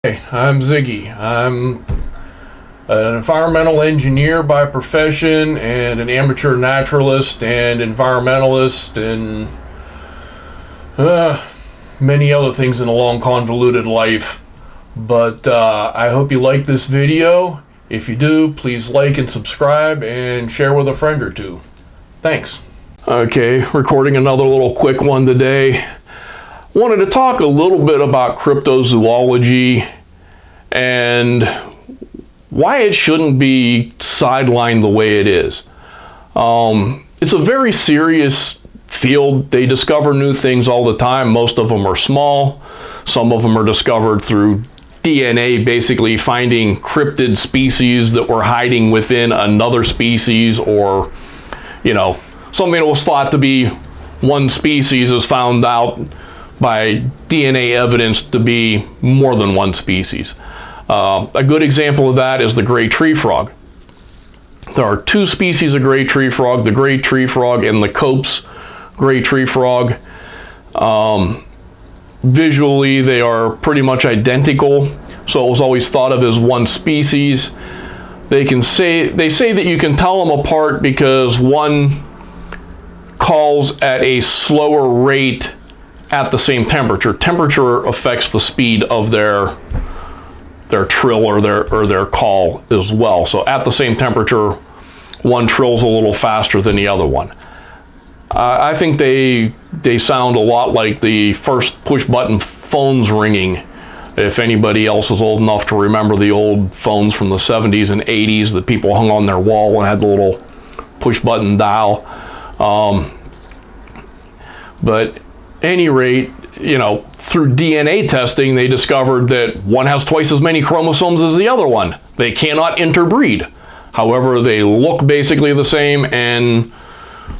Hey, I'm Ziggy. I'm an environmental engineer by profession and an amateur naturalist and environmentalist and many other things in a long convoluted life. But I hope you like this video. If you do, please like and subscribe and share with a friend or two. Thanks. Okay, recording another little quick one today. Wanted to talk a little bit about cryptozoology and why it shouldn't be sidelined the way it is. It's a very serious field. They discover new things all the time. Most of them are small. Some of them are discovered through DNA, basically finding cryptid species that were hiding within another species, or, you know, something that was thought to be one species is found out by DNA evidence to be more than one species. A good example of that is the gray tree frog. There are two species of gray tree frog, the gray tree frog and the Cope's gray tree frog. Visually, they are pretty much identical, so it was always thought of as one species. They say that you can tell them apart because one calls at a slower rate at the same temperature. Temperature affects the speed of their trill or their call as well. So at the same temperature, one trills a little faster than the other one. I think they sound a lot like the first push button phones ringing. If anybody else is old enough to remember the old phones from the 70s and 80s that people hung on their wall and had the little push button dial. But any rate, you know, through DNA testing, they discovered that one has twice as many chromosomes as the other one. They cannot interbreed. However, they look basically the same and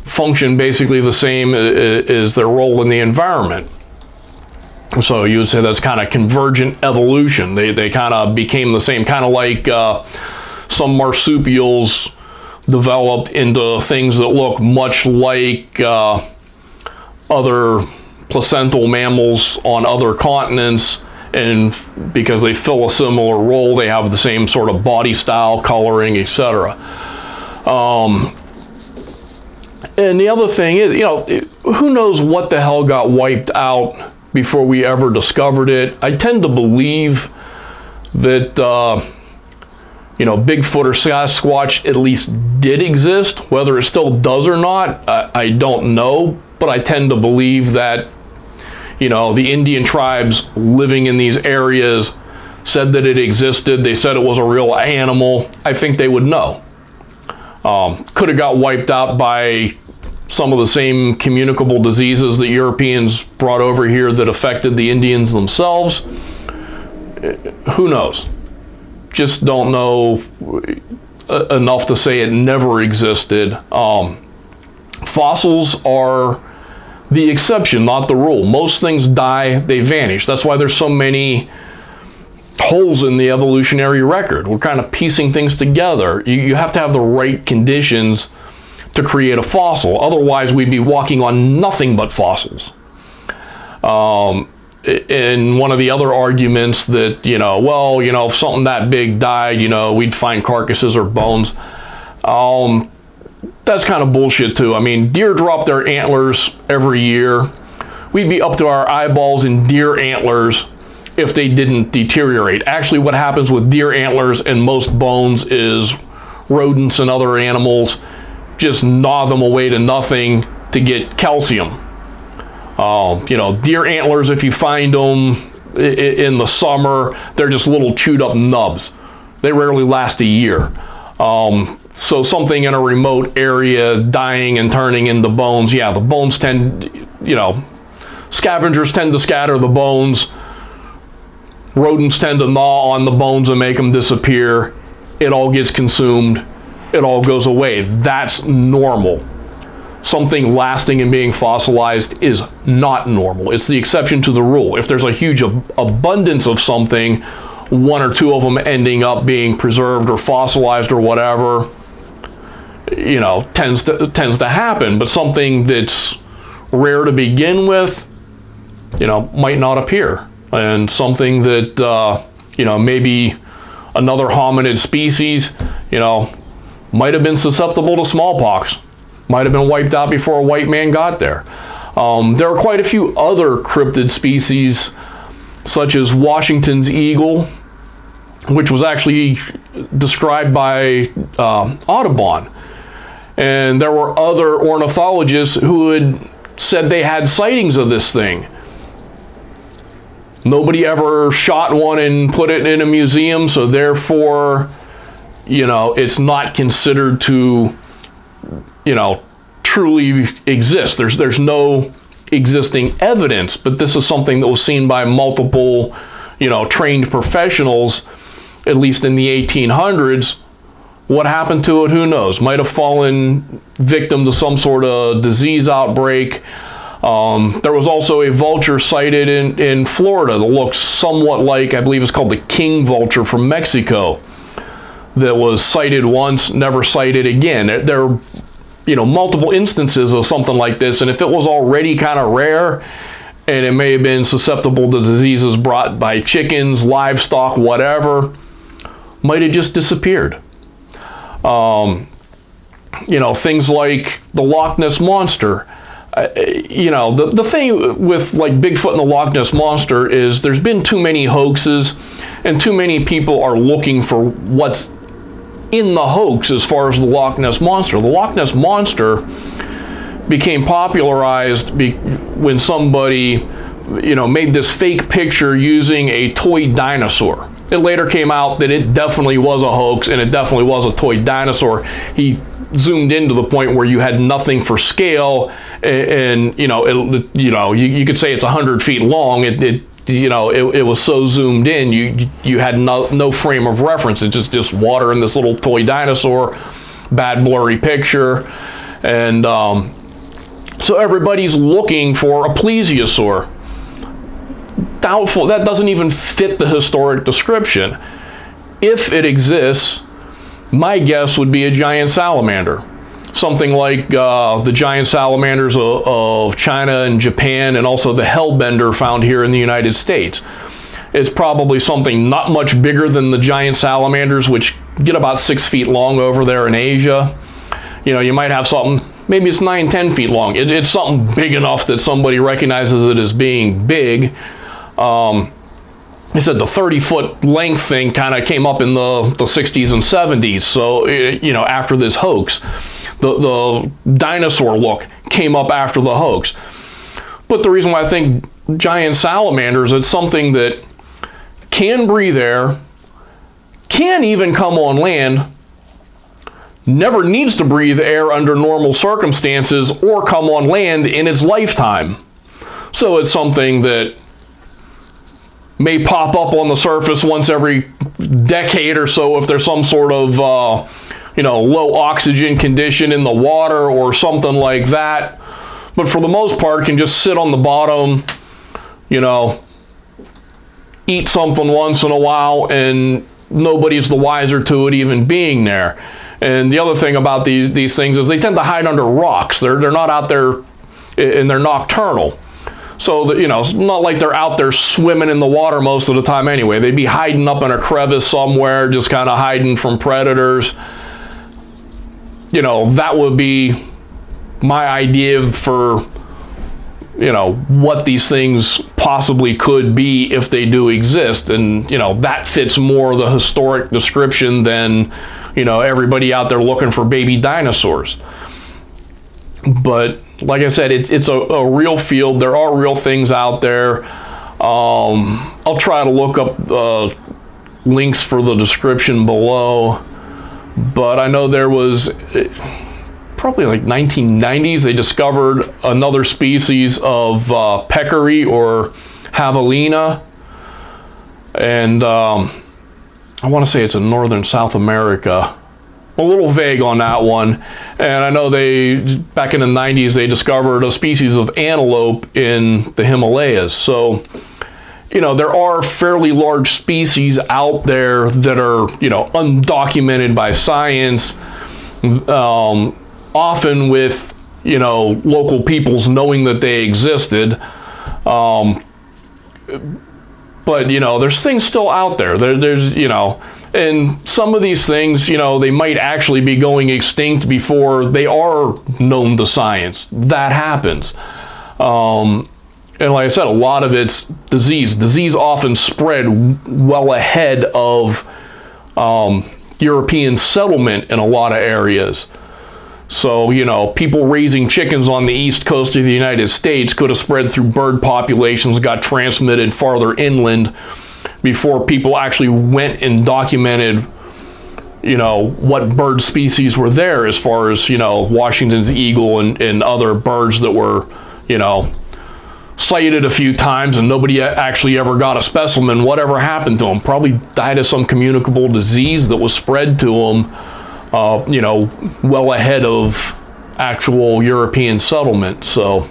function basically the same as their role in the environment. So you would say that's kind of convergent evolution. They kind of became the same, kind of like some marsupials developed into things that look much like other placental mammals on other continents, and because they fill a similar role, they have the same sort of body style, coloring, etc. And the other thing is, you know, who knows what the hell got wiped out before we ever discovered it. I tend to believe that you know, Bigfoot or Sasquatch at least did exist. Whether it still does or not, I don't know, but I tend to believe that, you know, the Indian tribes living in these areas said that it existed. They said it was a real animal. I think they would know. Could have got wiped out by some of the same communicable diseases that Europeans brought over here that affected the Indians themselves. Who knows? Just don't know enough to say it never existed. Fossils are the exception, not the rule. Most things die, they vanish. That's why there's so many holes in the evolutionary record. We're kind of piecing things together. You have to have the right conditions to create a fossil. Otherwise, we'd be walking on nothing but fossils. And one of the other arguments that, you know, well, you know, if something that big died, you know, we'd find carcasses or bones. That's kind of bullshit too. I mean, deer drop their antlers every year. We'd be up to our eyeballs in deer antlers if they didn't deteriorate. Actually, what happens with deer antlers and most bones is rodents and other animals just gnaw them away to nothing to get calcium. You know, deer antlers, if you find them in the summer, they're just little chewed up nubs. They rarely last a year. So something in a remote area dying and turning into bones, yeah, the bones tend, you know, scavengers tend to scatter the bones. Rodents tend to gnaw on the bones and make them disappear. It all gets consumed. It all goes away. That's normal. Something lasting and being fossilized is not normal. It's the exception to the rule. If there's a huge abundance of something, one or two of them ending up being preserved or fossilized or whatever, you know, tends to happen. But something that's rare to begin with, you know, might not appear. And something that maybe another hominid species, might have been susceptible to smallpox, might have been wiped out before a white man got there. There are quite a few other cryptid species, such as Washington's eagle, which was actually described by Audubon. And there were other ornithologists who had said they had sightings of this thing. Nobody ever shot one and put it in a museum, so therefore, it's not considered to, truly exist. There's no existing evidence, but this is something that was seen by multiple, trained professionals, at least in the 1800s. What happened to it, who knows? Might have fallen victim to some sort of disease outbreak. There was also a vulture sighted in Florida that looks somewhat like, I believe it's called the king vulture from Mexico, that was sighted once, never sighted again. There are, multiple instances of something like this, and if it was already kind of rare, and it may have been susceptible to diseases brought by chickens, livestock, whatever, might have just disappeared. Things like the Loch Ness Monster. The thing with like Bigfoot and the Loch Ness Monster is there's been too many hoaxes, and too many people are looking for what's in the hoax as far as the Loch Ness Monster. The Loch Ness Monster became popularized when somebody, made this fake picture using a toy dinosaur. It later came out that it definitely was a hoax, and it definitely was a toy dinosaur. He zoomed in to the point where you had nothing for scale, and you could say it's 100 feet long. It was so zoomed in, you had no frame of reference. It's just water and this little toy dinosaur, bad blurry picture, and so everybody's looking for a plesiosaur. Doubtful. That doesn't even fit the historic description. If it exists, my guess would be a giant salamander. Something like the giant salamanders of China and Japan, and also the hellbender found here in the United States. It's probably something not much bigger than the giant salamanders, which get about 6 feet long over there in Asia. You might have something, maybe it's 9-10 feet long. It's something big enough that somebody recognizes it as being big. They said the 30-foot length thing kind of came up in the 60s and 70s. So, after this hoax, the dinosaur look came up after the hoax. But the reason why I think giant salamanders, it's something that can breathe air, can even come on land, never needs to breathe air under normal circumstances or come on land in its lifetime. So it's something that may pop up on the surface once every decade or so if there's some sort of low oxygen condition in the water or something like that. But for the most part, can just sit on the bottom, eat something once in a while, and nobody's the wiser to it even being there. And the other thing about these things is they tend to hide under rocks. They're not out there, and they're nocturnal. So that, it's not like they're out there swimming in the water most of the time anyway. They'd be hiding up in a crevice somewhere, just kind of hiding from predators. That would be my idea for, what these things possibly could be if they do exist. And, that fits more the historic description than, everybody out there looking for baby dinosaurs. But like I said, it's a real field. There are real things out there. I'll try to look up links for the description below. But I know there was probably like 1990s, they discovered another species of peccary or javelina. And I want to say it's in northern South America. A little vague on that one. And I know back in the 90s, they discovered a species of antelope in the Himalayas. So, there are fairly large species out there that are, undocumented by science, often with, local peoples knowing that they existed. But, you know, there's things still out there. There's, you know, and some of these things, you know, they might actually be going extinct before they are known to science. That happens. And like I said, a lot of it's disease. Disease often spread well ahead of European settlement in a lot of areas. So, you know, people raising chickens on the east coast of the United States could have spread through bird populations, got transmitted farther inland before people actually went and documented, you know, what bird species were there, as far as, you know, Washington's eagle and other birds that were, you know, sighted a few times and nobody actually ever got a specimen. Whatever happened to them? Probably died of some communicable disease that was spread to them, you know, well ahead of actual European settlement. So,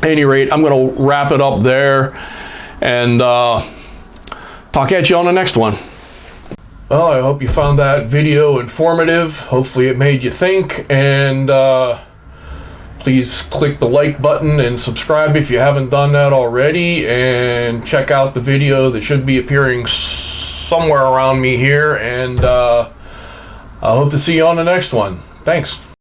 at any rate, I'm going to wrap it up there and talk at you on the next one. Well, I hope you found that video informative. Hopefully it made you think, and please click the like button and subscribe if you haven't done that already, and check out the video that should be appearing somewhere around me here, and I hope to see you on the next one. Thanks.